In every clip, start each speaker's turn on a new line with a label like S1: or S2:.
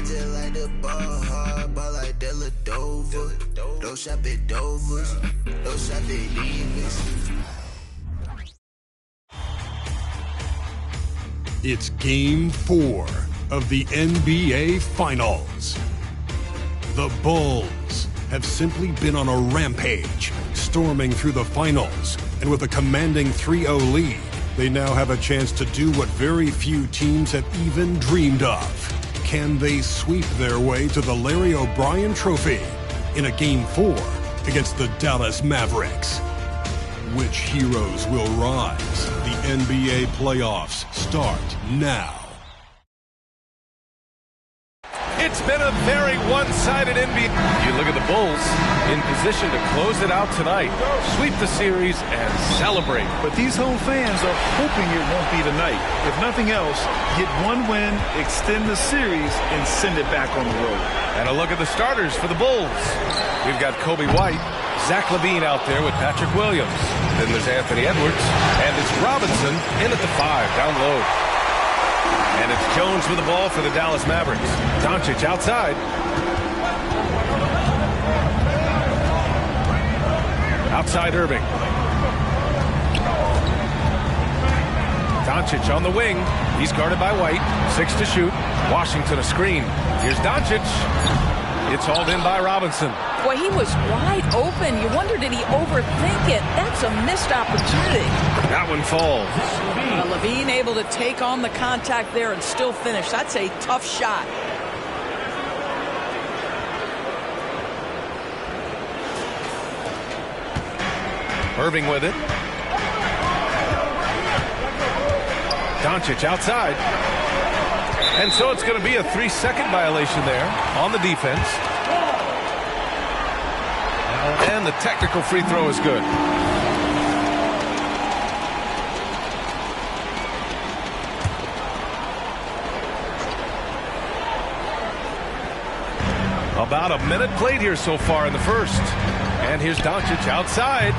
S1: just like the ball hard, ball like Deladova. Don't shop at Dover's, don't shop at Davis.
S2: It's Game 4 of the NBA Finals. The Bulls have simply been on a rampage, storming through the finals, and with a commanding 3-0 lead, they now have a chance to do what very few teams have even dreamed of. Can they sweep their way to the Larry O'Brien Trophy in a Game 4 against the Dallas Mavericks? Which heroes will rise? The NBA playoffs start now.
S3: It's been a very one-sided NBA. You look at the Bulls in position to close it out tonight, sweep the series, and celebrate.
S4: But these home fans are hoping it won't be tonight. If nothing else, get one win, extend the series, and send it back on the road.
S3: And a look at the starters for the Bulls. We've got Coby White, Zach LaVine out there with Patrick Williams. Then there's Anthony Edwards, and it's Robinson in at the 5, down low. And it's Jones with the ball for the Dallas Mavericks. Doncic outside. Outside Irving. Doncic on the wing. He's guarded by White. 6 to shoot. Washington a screen. Here's Doncic. It's hauled in by Robinson.
S5: Boy, he was wide open. You wonder, did he overthink it? That's a missed opportunity.
S3: That one falls.
S5: LaVine able to take on the contact there and still finish. That's a tough shot.
S3: Irving with it. Doncic outside. And so it's going to be a 3-second violation there on the defense. And the technical free throw is good. About a minute played here so far in the first. And here's Doncic outside.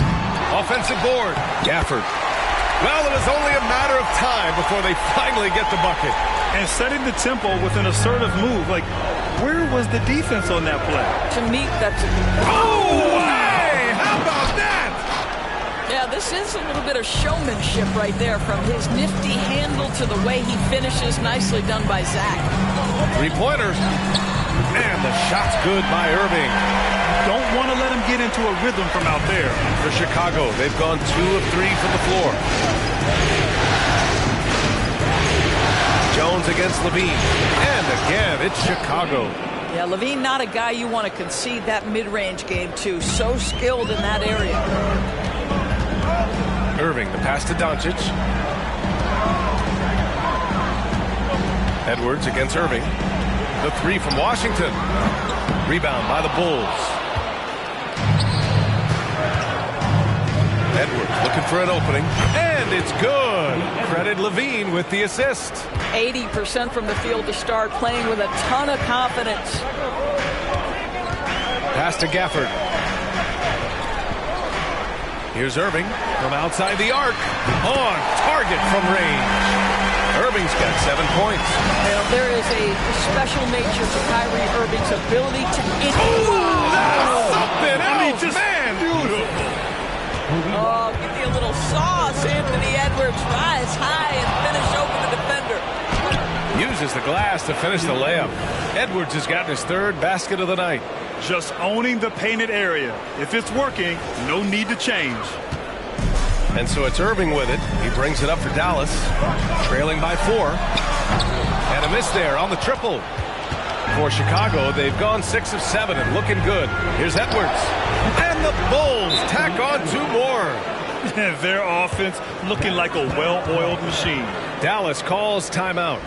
S3: Offensive board. Gafford. Well, it was only a matter of time before they finally get the bucket.
S4: And setting the tempo with an assertive move. Like, where was the defense on that play?
S5: To me, that's...
S3: Oh, hey! How about that?
S5: Yeah, this is a little bit of showmanship right there, from his nifty handle to the way he finishes. Nicely done by Zach.
S3: 3-pointers. And the shot's good by Irving.
S4: Don't want to let him get into a rhythm from out there.
S3: For Chicago, they've gone 2 of 3 from the floor. Jones against LaVine. And again, it's Chicago.
S5: Yeah, LaVine not a guy you want to concede that mid-range game to. So skilled in that area.
S3: Irving, the pass to Doncic. Edwards against Irving. The 3 from Washington. Rebound by the Bulls. Edwards looking for an opening. And it's good. Credit LaVine with the assist.
S5: 80% from the field to start, playing with a ton of confidence.
S3: Pass to Gafford. Here's Irving from outside the arc. On target from range. Irving's got 7 points.
S5: Well, there is a special nature to Kyrie Irving's ability to...
S3: Oh, that's something else,
S4: just
S3: man!
S4: Beautiful.
S5: Oh, give me a little sauce. Anthony Edwards rise high and finish open the defender.
S3: Uses the glass to finish the layup. Edwards has gotten his 3rd basket of the night.
S4: Just owning the painted area. If it's working, no need to change.
S3: And so it's Irving with it. He brings it up for Dallas, trailing by 4. And a miss there on the triple. For Chicago, they've gone 6 of 7 and looking good. Here's Edwards. And the Bulls tack on 2 more.
S4: Their offense looking like a well-oiled machine.
S3: Dallas calls timeout.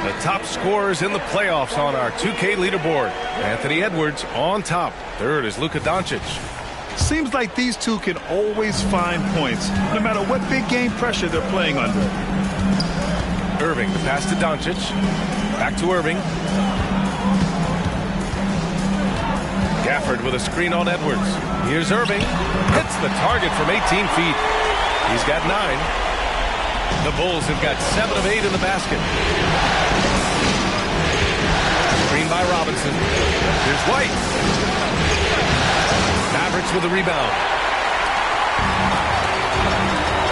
S3: The top scorers in the playoffs on our 2K leaderboard. Anthony Edwards on top. 3rd is Luka Doncic.
S4: Seems like these two can always find points, no matter what big game pressure they're playing under.
S3: Irving, the pass to Doncic. Back to Irving. Gafford with a screen on Edwards. Here's Irving. Hits the target from 18 feet. He's got 9. The Bulls have got 7 of 8 in the basket. Screen by Robinson. Here's White. Mavericks with a rebound.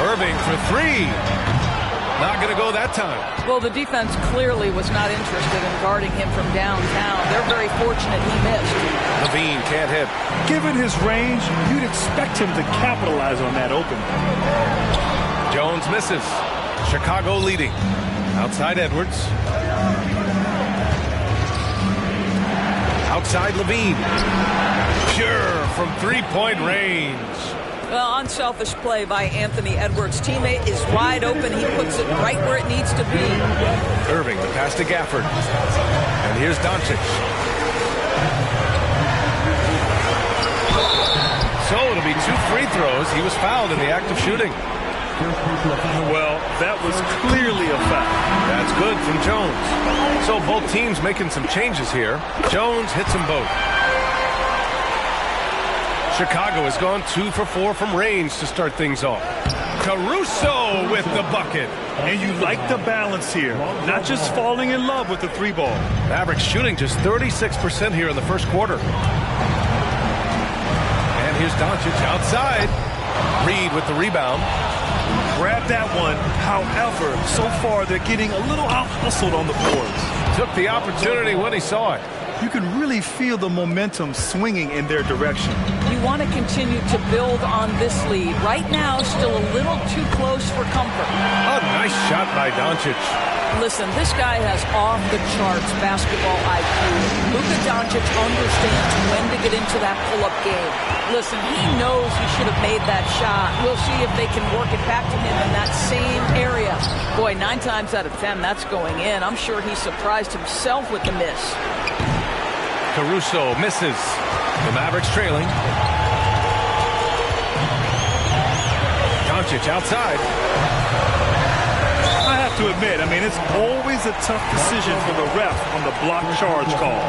S3: Irving for 3. Not going to go that time.
S5: Well, the defense clearly was not interested in guarding him from downtown. They're very fortunate he missed.
S3: Levine can't hit.
S4: Given his range, you'd expect him to capitalize on that opening.
S3: Jones misses. Chicago leading. Outside Edwards. Outside Levine. Pure from three-point range.
S5: Well, unselfish play by Anthony Edwards. Teammate is wide open. He puts it right where it needs to be.
S3: Irving, the pass to Gafford. And here's Doncic. So it'll be 2 free throws. He was fouled in the act of shooting.
S4: Well, that was clearly a foul.
S3: That's good from Jones. So both teams making some changes here. Jones hits them both. Chicago has gone 2 for 4 from range to start things off. Caruso with the bucket.
S4: And you like the balance here. Not just falling in love with the 3-ball.
S3: Mavericks shooting just 36% here in the first quarter. And here's Doncic outside. Reed with the rebound.
S4: Grab that one. However, so far they're getting a little out-hustled on the boards.
S3: Took the opportunity when he saw it.
S4: You can really feel the momentum swinging in their direction.
S5: You want to continue to build on this lead. Right now, still a little too close for comfort.
S3: A nice shot by Doncic.
S5: Listen, this guy has off-the-charts basketball IQ. Luka Doncic understands when to get into that pull-up game. Listen, he knows he should have made that shot. We'll see if they can work it back to him in that same area. Boy, 9 times out of 10, that's going in. I'm sure he surprised himself with the miss.
S3: Caruso misses. The Mavericks trailing. Doncic outside.
S4: I have to admit, it's always a tough decision for the ref on the block charge call.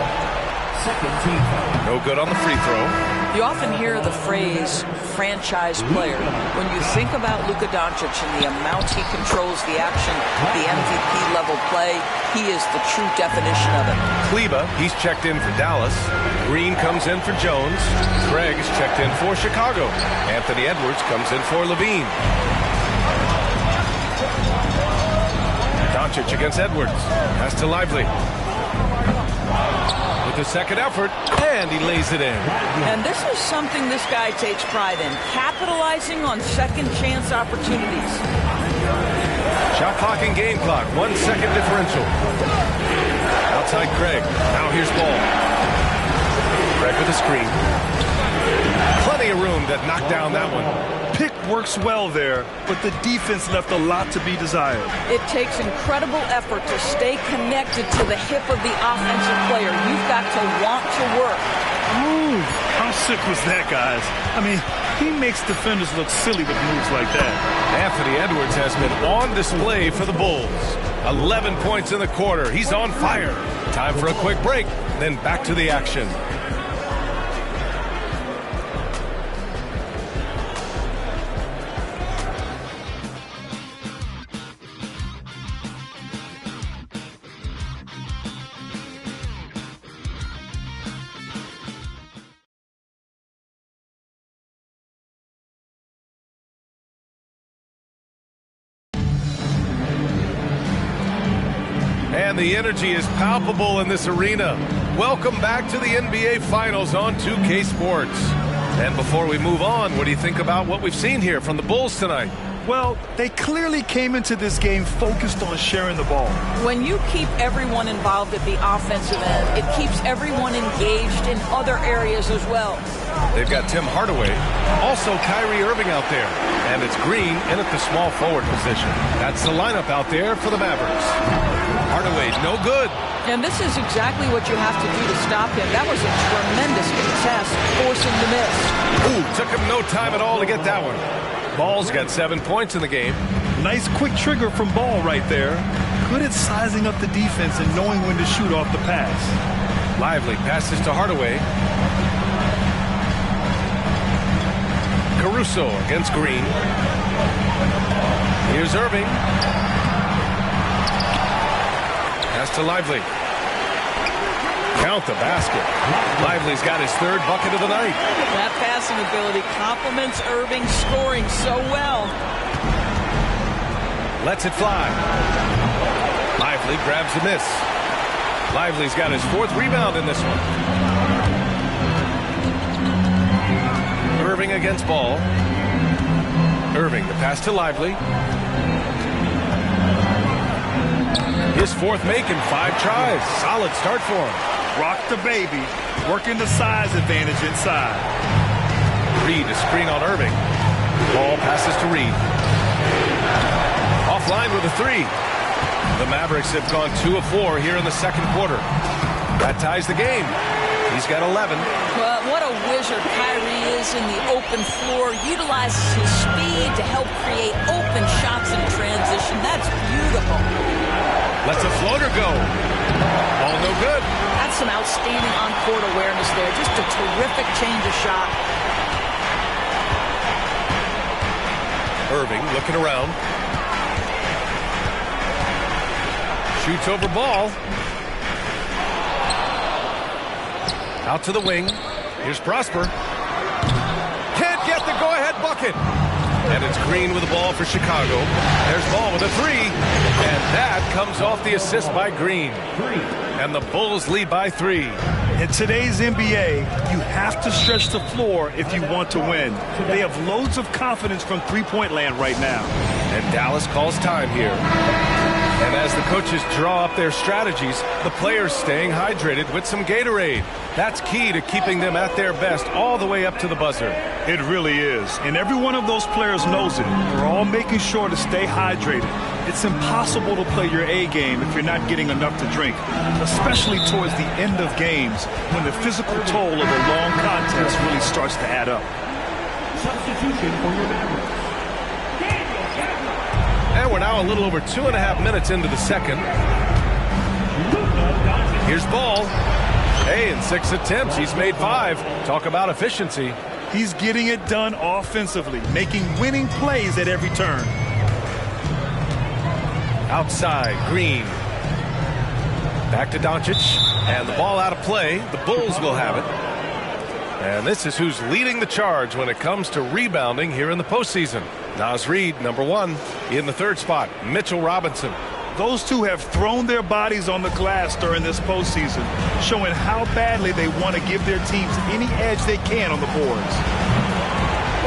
S3: No good on the free throw.
S5: You often hear the phrase franchise player. When you think about Luka Doncic and the amount he controls the action, the MVP level play, he is the true definition of it.
S3: Kleba, he's checked in for Dallas. Green comes in for Jones. Craig is checked in for Chicago. Anthony Edwards comes in for Levine. Doncic against Edwards. Pass to Lively. With the second effort, and he lays it in.
S5: And this is something this guy takes pride in, capitalizing on second chance opportunities.
S3: Shot clock and game clock, 1 second differential. Outside Craig. Now here's Ball. Craig with a screen. Plenty of room to knock down that one.
S4: Pick works well there, but the defense left a lot to be desired.
S5: It takes incredible effort to stay connected to the hip of the offensive player. You've got to want to work.
S4: Ooh, how sick was that, guys? He makes defenders look silly with moves like that.
S3: Anthony Edwards has been on display for the Bulls. 11 points in the quarter. He's on fire. Time for a quick break, then back to the action. And the energy is palpable in this arena. Welcome back to the NBA Finals on 2K Sports. And before we move on, what do you think about what we've seen here from the Bulls tonight?
S4: Well, they clearly came into this game focused on sharing the ball.
S5: When you keep everyone involved at the offensive end, it keeps everyone engaged in other areas as well.
S3: They've got Tim Hardaway, also Kyrie Irving out there, and it's Green in at the small forward position. That's the lineup out there for the Mavericks. Hardaway, no good.
S5: And this is exactly what you have to do to stop him. That was a tremendous contest, forcing the miss.
S3: Ooh, took him no time at all to get that one. Ball's got 7 points in the game.
S4: Nice quick trigger from Ball right there. Good at sizing up the defense and knowing when to shoot off the pass.
S3: Lively passes to Hardaway. Caruso against Green. Here's Here's Irving. Pass to Lively. Count the basket. Lively's got his third bucket of the night.
S5: That passing ability complements Irving scoring so well.
S3: Lets it fly. Lively grabs the miss. Lively's got his fourth rebound in this one. Irving against Ball. Irving, the pass to Lively. His fourth make in 5 tries. Solid start for him.
S4: Rock the baby, working the size advantage inside.
S3: Reed to screen on Irving. Ball passes to Reed. Offline with a 3. The Mavericks have gone 2 of 4 here in the second quarter. That ties the game. He's got 11.
S5: But what a wizard Kyrie is in the open floor. Utilizes his speed to help create open shots in transition. That's beautiful.
S3: Lets a floater go. All no good.
S5: That's some outstanding on-court awareness there. Just a terrific change of shot.
S3: Irving looking around. Shoots over Ball. Out to the wing. Here's Prosper. Can't get the go-ahead bucket. And it's Green with the ball for Chicago. There's Ball with a 3. And that comes off the assist by Green. And the Bulls lead by 3.
S4: In today's NBA, you have to stretch the floor if you want to win. They have loads of confidence from three-point land right now.
S3: And Dallas calls time here. And as the coaches draw up their strategies, the players staying hydrated with some Gatorade. That's key to keeping them at their best all the way up to the buzzer.
S4: It really is. And every one of those players knows it. They're all making sure to stay hydrated. It's impossible to play your A game if you're not getting enough to drink, especially towards the end of games when the physical toll of a long contest really starts to add up.
S6: Substitution for your Mavericks.
S3: And we're now a little over 2.5 minutes into the second. Here's Ball. Hey, in 6 attempts, he's made 5. Talk about efficiency.
S4: He's getting it done offensively, making winning plays at every turn.
S3: Outside, Green. Back to Doncic. And the ball out of play. The Bulls will have it. And this is who's leading the charge when it comes to rebounding here in the postseason. Naz Reid, number 1, in the 3rd spot. Mitchell Robinson.
S4: Those two have thrown their bodies on the glass during this postseason, showing how badly they want to give their teams any edge they can on the boards.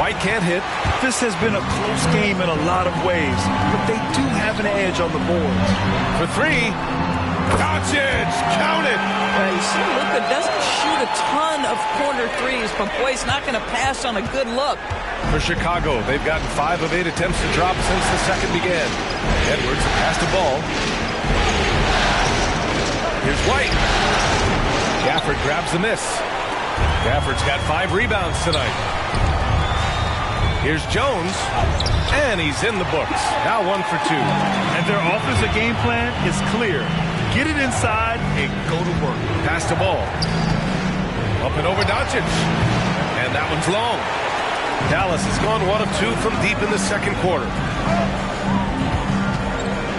S3: White can't hit.
S4: This has been a close game in a lot of ways, but they do have an edge on the boards.
S3: For 3, Doncic, count it.
S5: You see, Luka doesn't shoot a ton of corner threes, but boy, he's not going to pass on a good look.
S3: For Chicago, they've gotten 5 of 8 attempts to drop since the second began. Edwards pass the ball. Here's White. Gafford grabs the miss. Gafford's got 5 rebounds tonight. Here's Jones, and he's in the books. Now 1 for 2.
S4: And their offensive game plan is clear. Get it inside and go to work.
S3: Pass the ball. Up and over Doncic. And that one's long. Dallas has gone 1 of 2 from deep in the second quarter.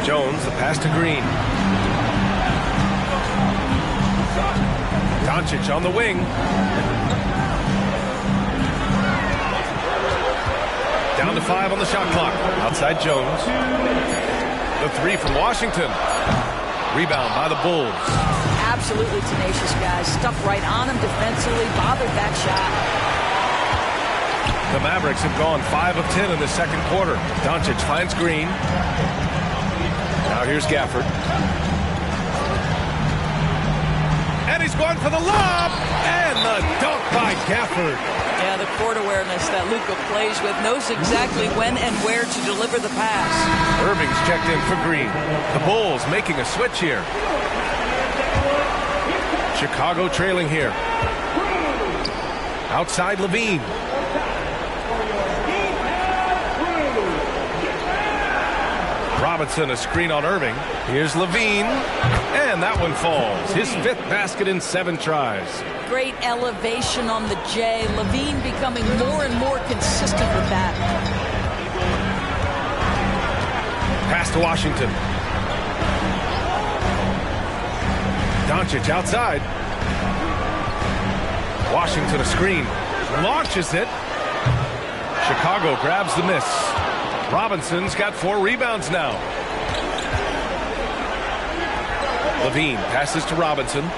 S3: Jones, the pass to Green. Doncic on the wing. Down to 5 on the shot clock. Outside Jones. The 3 from Washington. Rebound by the Bulls.
S5: Absolutely tenacious guys. Stuck right on him defensively. Bothered that shot.
S3: The Mavericks have gone 5 of 10 in the second quarter. Doncic finds Green. Now here's Gafford. And he's going for the lob. And the dunk by Gafford.
S5: Yeah, the court awareness that Luka plays with, knows exactly when and where to deliver the pass.
S3: Irving's checked in for Green. The Bulls making a switch here. Chicago trailing here. Outside Levine. Robinson, a screen on Irving. Here's Levine. And that one falls. His 5th basket in 7 tries.
S5: Great elevation on the J. Levine becoming more and more consistent with that.
S3: Pass to Washington. Doncic outside. Washington a screen. Launches it. Chicago grabs the miss. Robinson's got 4 rebounds now. Levine passes to Robinson.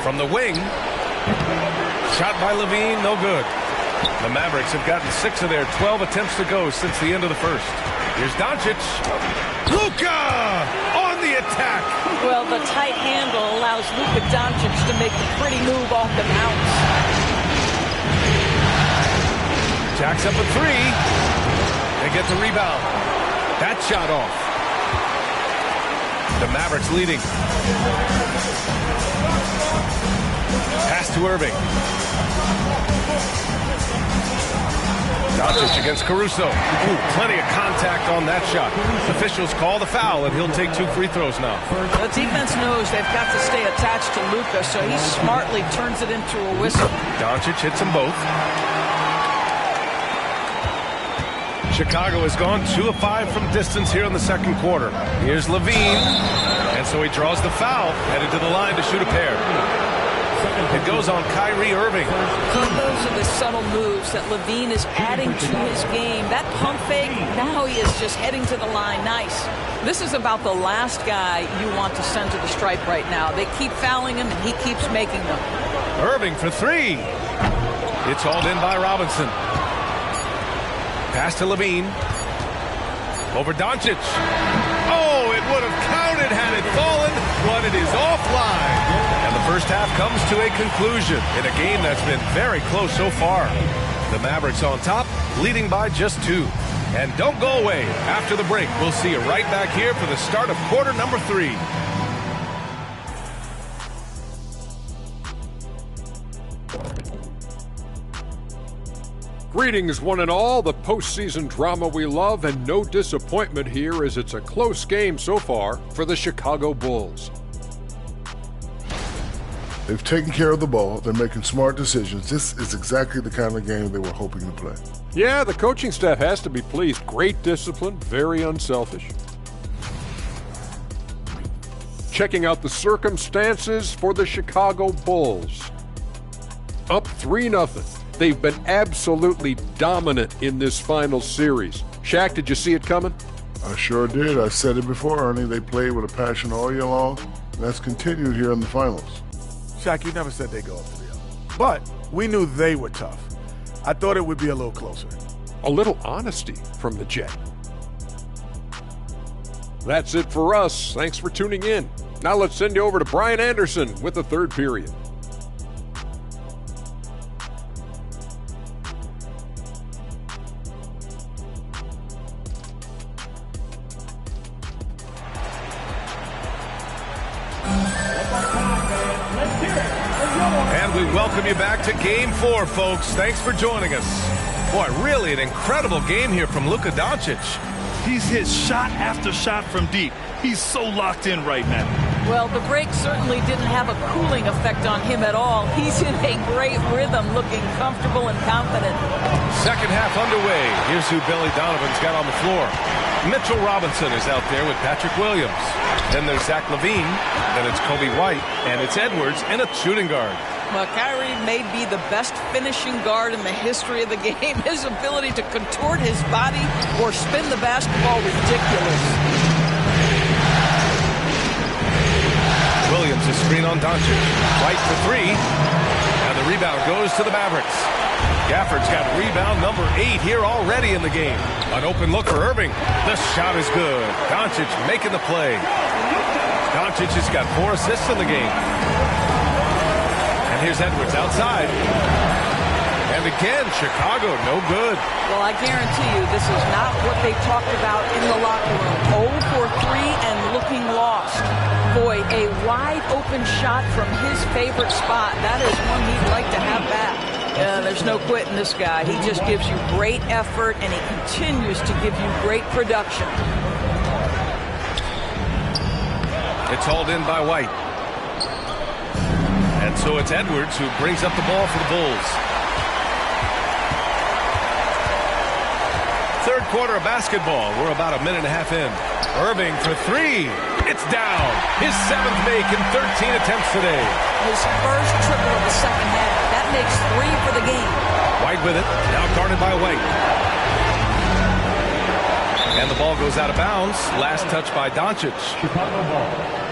S3: From the wing. Shot by Levine, no good. The Mavericks have gotten 6 of their 12 attempts to go since the end of the first. Here's Doncic. Luka on the attack.
S5: Well, the tight handle allows Luka Doncic to make a pretty move off the bounce.
S3: Jacks up a 3. They get the rebound. That shot off. The Mavericks leading. Pass to Irving. Doncic against Caruso. Ooh, plenty of contact on that shot. Officials call the foul, and he'll take 2 free throws now.
S5: The defense knows they've got to stay attached to Luka, so he smartly turns it into a whistle.
S3: Doncic hits them both. Chicago has gone 2 of 5 from distance here in the second quarter. Here's Levine, and so he draws the foul, headed to the line to shoot a pair. It goes on Kyrie Irving.
S5: Those are the subtle moves that Levine is adding to his game. That pump fake, now he is just heading to the line. Nice. This is about the last guy you want to send to the stripe right now. They keep fouling him, and he keeps making them.
S3: Irving for 3. It's hauled in by Robinson. Pass to Levine. Over Doncic. Oh, it would have counted had it fallen, but it is offline. And the first half comes to a conclusion in a game that's been very close so far. The Mavericks on top, leading by just 2. And don't go away. After the break, we'll see you right back here for the start of quarter number 3.
S7: Greetings, one and all. The postseason drama we love, and no disappointment here as it's a close game so far for the Chicago Bulls.
S8: They've taken care of the ball. They're making smart decisions. This is exactly the kind of game they were hoping to play.
S7: Yeah, the coaching staff has to be pleased. Great discipline, very unselfish. Checking out the circumstances for the Chicago Bulls. Up 3-0. They've been absolutely dominant in this final series. Shaq, did you see it coming?
S8: I sure did. I said it before, Ernie. They played with a passion all year long, and that's continued here in the finals.
S9: Shaq, you never said they'd go up 3-0. But we knew they were tough. I thought it would be a little closer.
S7: A little honesty from the Jet. That's it for us. Thanks for tuning in. Now let's send you over to Brian Anderson with the third period.
S3: We welcome you back to Game 4, folks. Thanks for joining us. Boy, really an incredible game here from Luka Doncic.
S4: He's hit shot after shot from deep. He's so locked in right now.
S5: Well, the break certainly didn't have a cooling effect on him at all. He's in a great rhythm, looking comfortable and confident.
S3: Second half underway. Here's who Billy Donovan's got on the floor. Mitchell Robinson is out there with Patrick Williams. Then there's Zach LaVine. Then it's Kobe White. And it's Edwards in a shooting guard.
S5: Well, Kyrie may be the best finishing guard in the history of the game. His ability to contort his body or spin the basketball, ridiculous.
S3: Williams is screen on Doncic. White for 3. And the rebound goes to the Mavericks. Gafford's got rebound number 8 here already in the game. An open look for Irving. The shot is good. Doncic making the play. Doncic has got 4 assists in the game. And here's Edwards outside. And again, Chicago, no good.
S5: Well, I guarantee you this is not what they talked about in the locker room. 0 for 3 and looking lost. Boy, a wide open shot from his favorite spot. That is one he'd like to have back. There's no quitting this guy. He just gives you great effort, and he continues to give you great production.
S3: It's hauled in by White. And so it's Edwards who brings up the ball for the Bulls. third quarter of basketball. We're about a minute and a half in. Irving for three. It's down. His 7th make in 13 attempts today.
S5: His first triple of the second half. That makes 3 for the game.
S3: White with it. Now guarded by White. And the ball goes out of bounds. Last touch by Doncic.
S6: Chicago ball.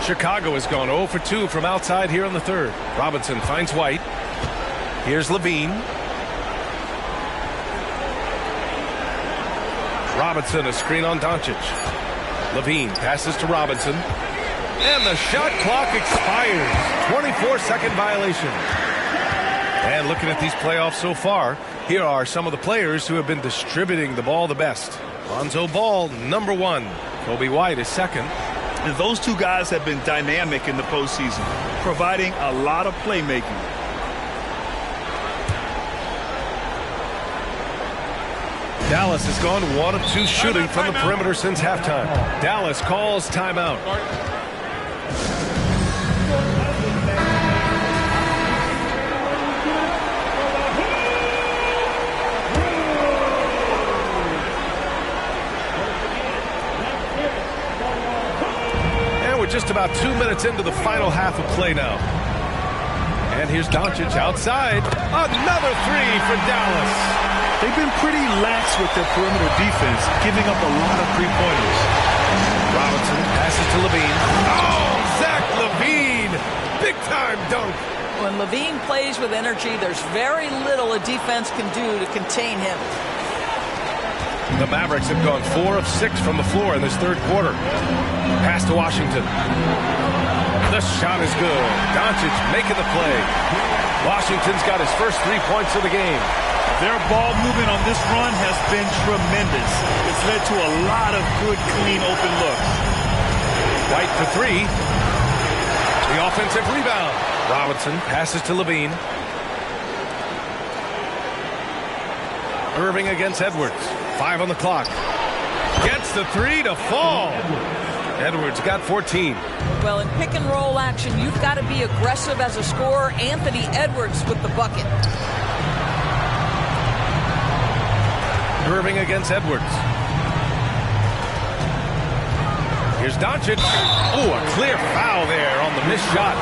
S3: Chicago has gone 0 for 2 from outside here in the third. Robinson finds White. Here's Levine. Robinson, a screen on Doncic. Levine passes to Robinson. And the shot clock expires. 24-second violation. And looking at these playoffs so far, here are some of the players who have been distributing the ball the best. Lonzo Ball, number 1. Kobe White is second.
S4: And those two guys have been dynamic in the postseason, providing a lot of playmaking.
S3: Dallas has gone 1 of 2 shooting from the perimeter since halftime. Dallas calls timeout. Just about 2 minutes into the final half of play now. And here's Doncic outside. Another 3 for Dallas.
S4: They've been pretty lax with their perimeter defense, giving up a lot of three-pointers.
S3: Robinson passes to Levine. Oh, Zach Levine. Big-time dunk.
S5: When Levine plays with energy, there's very little a defense can do to contain him.
S3: The Mavericks have gone 4 of 6 from the floor in this third quarter. Pass to Washington. The shot is good. Doncic making the play. Washington's got his first 3 points of the game.
S4: Their ball movement on this run has been tremendous. It's led to a lot of good, clean, open looks.
S3: White for 3. The offensive rebound. Robinson passes to Levine. Irving against Edwards. 5 on the clock. Gets the 3 to fall. Edwards got 14.
S5: Well, in pick and roll action, you've got to be aggressive as a scorer. Anthony Edwards with the bucket.
S3: Irving against Edwards. Here's Doncic. Oh, a clear foul there on the missed shot.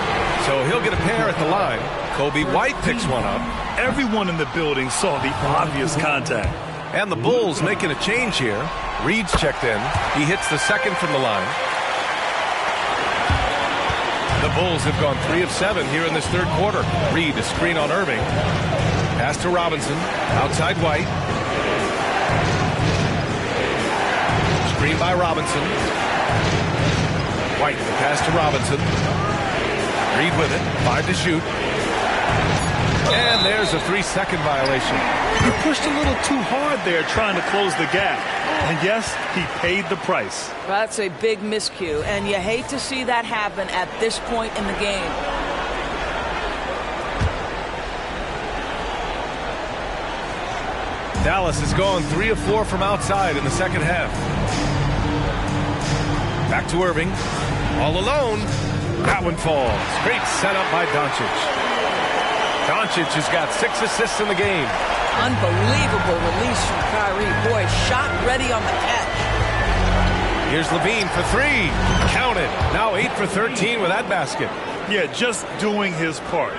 S3: So he'll get a pair at the line. Kobe White picks one up.
S4: Everyone in the building saw the obvious contact.
S3: And the Bulls making a change here. Reed's checked in. He hits the second from the line. The Bulls have gone 3 of 7 here in this third quarter. Reed, a screen on Irving. Pass to Robinson. Outside White. Screen by Robinson. White, the pass to Robinson. Reed with it. 5 to shoot. And there's a 3-second violation.
S4: He pushed a little too hard there trying to close the gap. And yes, he paid the price.
S5: That's a big miscue, and you hate to see that happen at this point in the game.
S3: Dallas has gone 3 of 4 from outside in the second half. Back to Irving. All alone. That one falls. Great setup by Doncic. Doncic has got 6 assists in the game.
S5: Unbelievable release from Kyrie. Boy, shot ready on the catch.
S3: Here's Levine for 3. Count it. Now 8 for 13 with that basket.
S4: Yeah, just doing his part.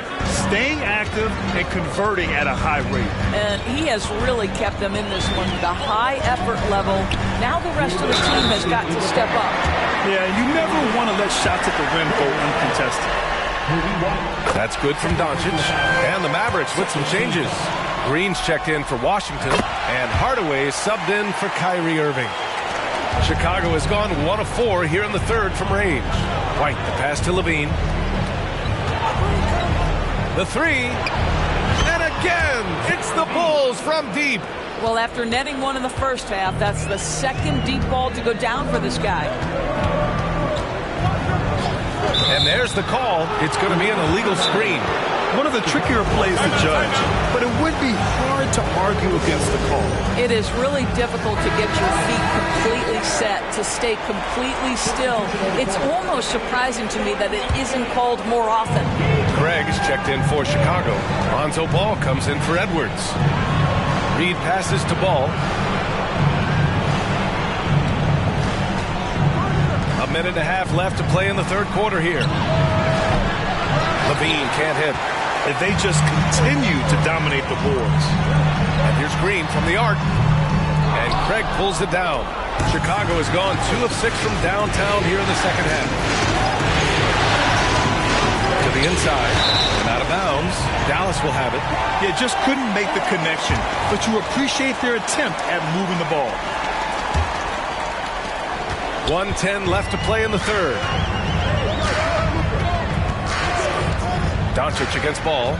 S4: Staying active and converting at a high rate.
S5: And he has really kept them in this one. The high effort level. Now the rest of the team has got to step up.
S4: Yeah, you never want to let shots at the rim go uncontested.
S3: That's good from Doncic. And the Mavericks with some changes. Green's checked in for Washington. And Hardaway is subbed in for Kyrie Irving. Chicago has gone 1 of 4 here in the third from range. White, the pass to Levine. The 3. And again, it's the Bulls from deep.
S5: Well, after netting one in the first half, that's the second deep ball to go down for this guy.
S3: And there's the call. It's going to be an illegal screen.
S4: One of the trickier plays to judge, but it would be hard to argue against the call.
S5: It is really difficult to get your feet completely set, to stay completely still. It's almost surprising to me that it isn't called more often.
S3: Craig's checked in for Chicago. Lonzo Ball comes in for Edwards. Reed passes to Ball. A minute and a half left to play in the third quarter here. LaVine can't hit.
S4: If they just continue to dominate the boards.
S3: And here's Green from the arc. And Craig pulls it down. Chicago has gone 2 of 6 from downtown here in the second half. To the inside. And out of bounds. Dallas will have it.
S4: Yeah, just couldn't make the connection. But you appreciate their attempt at moving the ball.
S3: 1:10 left to play in the third. Doncic against Ball.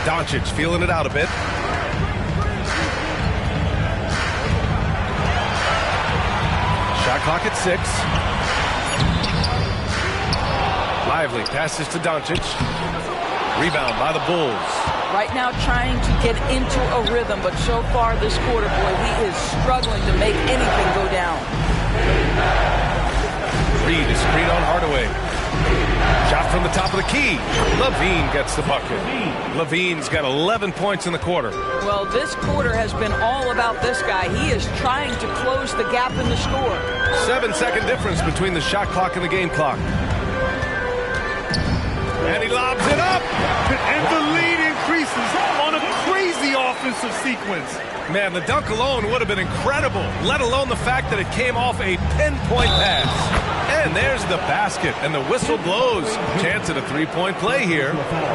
S3: Doncic feeling it out a bit. Shot clock at 6. Lively passes to Doncic. Rebound by the Bulls.
S5: Right now trying to get into a rhythm, but so far this quarter, boy, he is struggling to make anything go down.
S3: Reed is screen on Hardaway. Shot from the top of the key. LaVine gets the bucket. LaVine's got 11 points in the quarter.
S5: Well, this quarter has been all about this guy. He is trying to close the gap in the score.
S3: 7-second difference between the shot clock and the game clock. And he lobs it up.
S4: And the lead increases on a crazy offensive sequence.
S3: Man, the dunk alone would have been incredible, let alone the fact that it came off a pinpoint pass. And there's the basket, and the whistle blows. Chance at a three-point play here.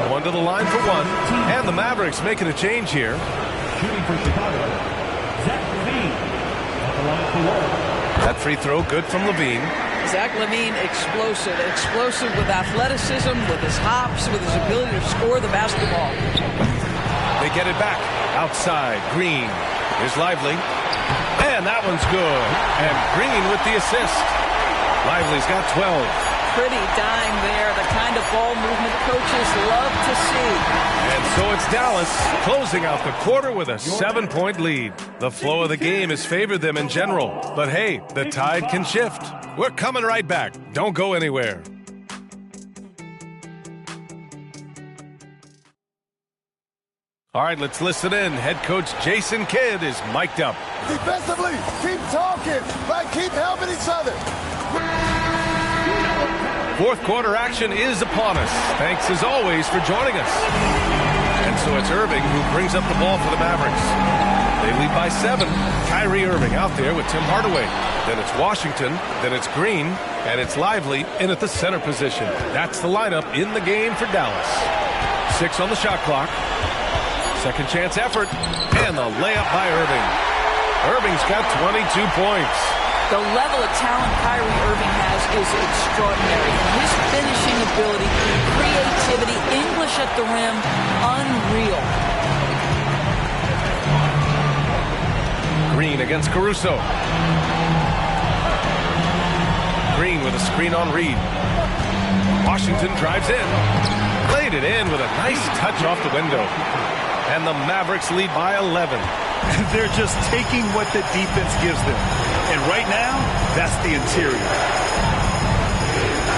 S3: One to the line for one. And the Mavericks making a change here.
S6: Shooting for Chicago, Zach LaVine. At the line for one.
S3: That free throw good from LaVine.
S5: Zach LaVine, explosive with athleticism, with his hops, with his ability to score the basketball.
S3: They get it back. Outside, Green. Here's Lively. And that one's good. And Green with the assist. Lively's got 12.
S5: Pretty dime there, the kind of ball movement coaches love to see.
S3: And so it's Dallas closing out the quarter with a 7-point lead. The flow of the game has favored them in general. But hey, the tide can shift. We're coming right back. Don't go anywhere. All right, let's listen in. Head coach Jason Kidd is mic'd up.
S10: Defensively, keep talking, like keep helping each other.
S3: Fourth quarter action is upon us. Thanks as always for joining us. And so it's Irving who brings up the ball for the Mavericks. They lead by 7. Kyrie Irving out there with Tim Hardaway. Then it's Washington, then it's Green, and it's Lively in at the center position. That's the lineup in the game for Dallas. 6 on the shot clock. Second chance effort, and the layup by Irving. Irving's got 22 points.
S5: The level of talent Kyrie Irving has is extraordinary. His finishing ability, creativity, English at the rim, unreal.
S3: Green against Caruso. Green with a screen on Reed. Washington drives in. Played it in with a nice touch off the window. And the Mavericks lead by 11.
S4: They're just taking what the defense gives them. And right now, that's the interior.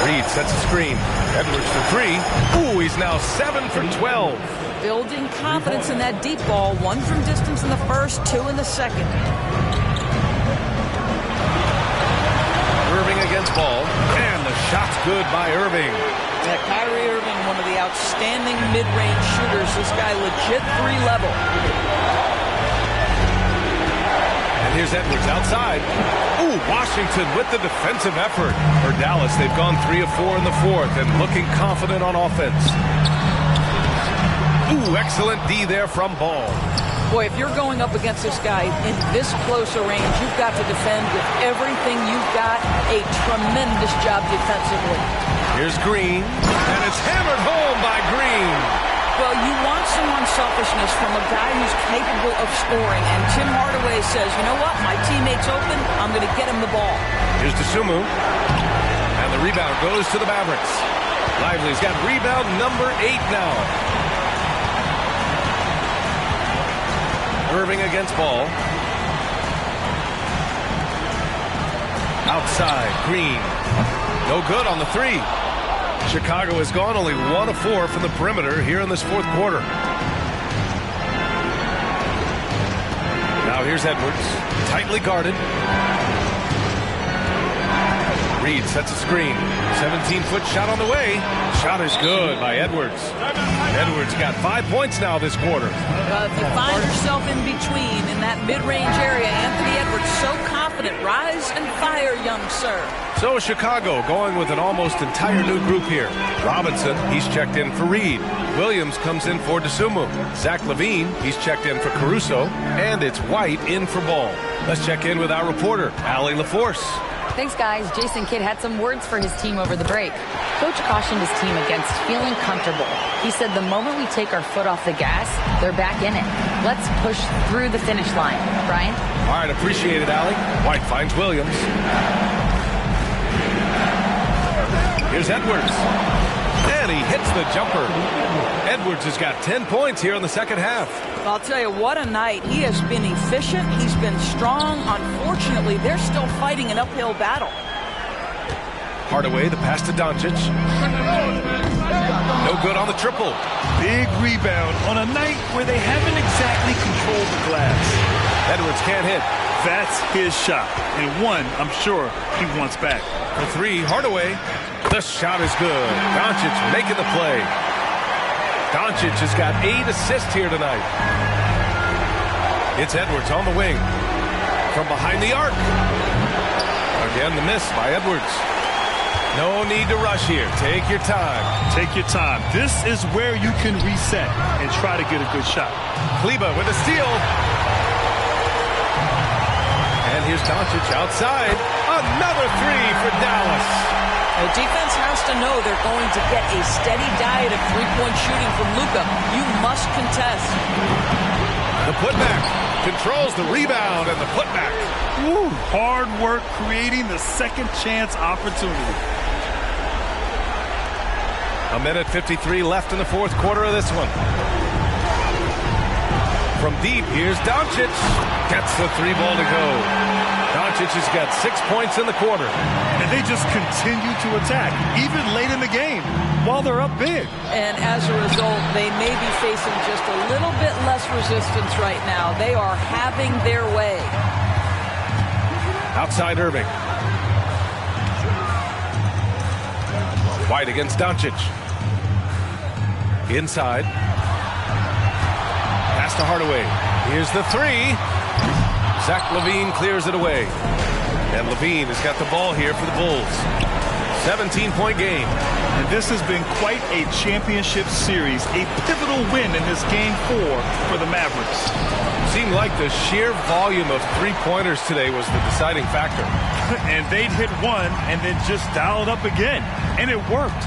S3: Reed sets a screen. Edwards for 3. Ooh, he's now 7 for 12.
S5: Building confidence in that deep ball. 1 from distance in the first, 2 in the second.
S3: Irving against Ball. And the shot's good by Irving.
S5: Yeah, Kyrie Irving, one of the outstanding mid-range shooters. This guy legit 3-level.
S3: And here's Edwards outside. Ooh, Washington with the defensive effort. For Dallas, they've gone 3 of 4 in the fourth and looking confident on offense. Ooh, excellent D there from Ball.
S5: Boy, if you're going up against this guy in this close a range, you've got to defend with everything you've got. A tremendous job defensively.
S3: Here's Green, and it's hammered home by Green.
S5: Well, you want some unselfishness from a guy who's capable of scoring, and Tim Hardaway says, you know what, my teammate's open, I'm going to get him the ball.
S3: Here's Dosunmu, and the rebound goes to the Mavericks. Lively's got rebound number 8 now. Irving against Ball. Outside, Green. No good on the 3. Chicago has gone only 1 of 4 from the perimeter here in this fourth quarter. Now here's Edwards, tightly guarded. Reed sets a screen. 17-foot shot on the way. Shot is good by Edwards. Edwards got 5 points now this quarter.
S5: If you find yourself in between in that mid-range area, Anthony Edwards so confident. Rise and fire, young sir.
S3: So Chicago going with an almost entire new group here. Robinson, he's checked in for Reed. Williams comes in for DeSumo. Zach LaVine, he's checked in for Caruso. And it's White in for Ball. Let's check in with our reporter, Allie LaForce.
S11: Thanks, guys. Jason Kidd had some words for his team over the break. Coach cautioned his team against feeling comfortable. He said the moment we take our foot off the gas, they're back in it. Let's push through the finish line. Brian?
S3: All right, appreciate it, Allie. White finds Williams. Here's Edwards. And he hits the jumper. Edwards has got 10 points here in the second half.
S5: I'll tell you, what a night. He has been efficient. He's been strong. Unfortunately, they're still fighting an uphill battle.
S3: Hardaway, the pass to Doncic. No good on the triple.
S4: Big rebound on a night where they haven't exactly controlled the glass.
S3: Edwards can't hit.
S4: That's his shot, and one I'm sure he wants back.
S3: For 3, Hardaway. The shot is good. Doncic making the play. Doncic has got 8 assists here tonight. It's Edwards on the wing. From behind the arc. Again, the miss by Edwards. No need to rush here. Take your time.
S4: Take your time. This is where you can reset and try to get a good shot.
S3: Kleba with a steal. And here's Doncic outside. Another 3 for Dallas.
S5: The defense has to know they're going to get a steady diet of three-point shooting from Luka. You must contest.
S3: The putback controls the rebound and the putback.
S4: Ooh, hard work creating the second chance opportunity.
S3: 1:53 left in the fourth quarter of this one. From deep, here's Doncic. Gets the 3-ball to go. Doncic has got 6 points in the quarter.
S4: And they just continue to attack, even late in the game, while they're up big.
S5: And as a result, they may be facing just a little bit less resistance right now. They are having their way.
S3: Outside Irving. White against Doncic. Inside. Pass to Hardaway. Here's the 3. Zach LaVine clears it away. And LaVine has got the ball here for the Bulls. 17-point game.
S4: And this has been quite a championship series. A pivotal win in this game 4 for the Mavericks.
S3: Seemed like the sheer volume of three-pointers today was the deciding factor.
S4: And they'd hit one and then just dial it up again. And it worked.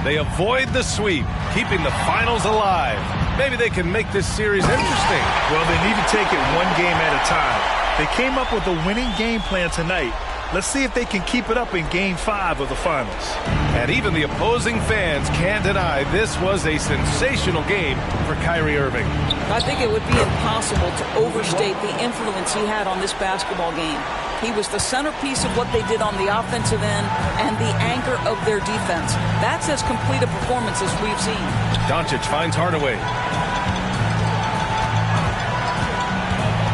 S3: They avoid the sweep, keeping the finals alive. Maybe they can make this series interesting.
S4: Well, they need to take it one game at a time. They came up with a winning game plan tonight. Let's see if they can keep it up in Game 5 of the finals.
S3: And even the opposing fans can't deny this was a sensational game for Kyrie Irving.
S5: I think it would be impossible to overstate the influence he had on this basketball game. He was the centerpiece of what they did on the offensive end and the anchor of their defense. That's as complete a performance as we've seen.
S3: Doncic finds Hardaway.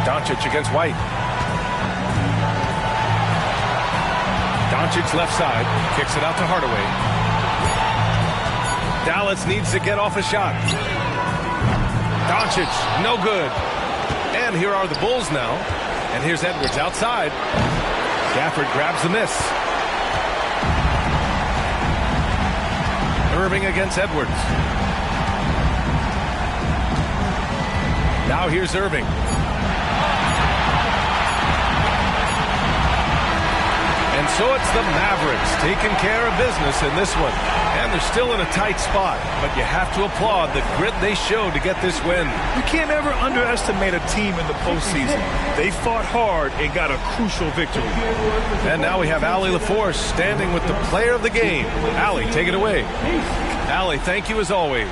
S3: Doncic against White. Doncic left side, kicks it out to Hardaway. Dallas needs to get off a shot. Doncic, no good. And here are the Bulls now. And here's Edwards outside. Gafford grabs the miss. Irving against Edwards. Now here's Irving. And And so it's the Mavericks taking care of business in this one. And they're still in a tight spot, but you have to applaud the grit they showed to get this win.
S4: You can't ever underestimate a team in the postseason. They fought hard and got a crucial victory.
S3: And now we have Allie LaForce standing with the player of the game. Allie, take it away. Allie, thank you as always.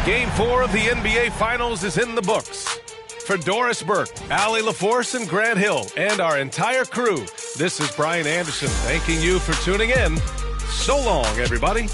S3: Game 4 of the NBA Finals is in the books. For Doris Burke, Allie LaForce, and Grant Hill, and our entire crew, this is Brian Anderson thanking you for tuning in. So long, everybody.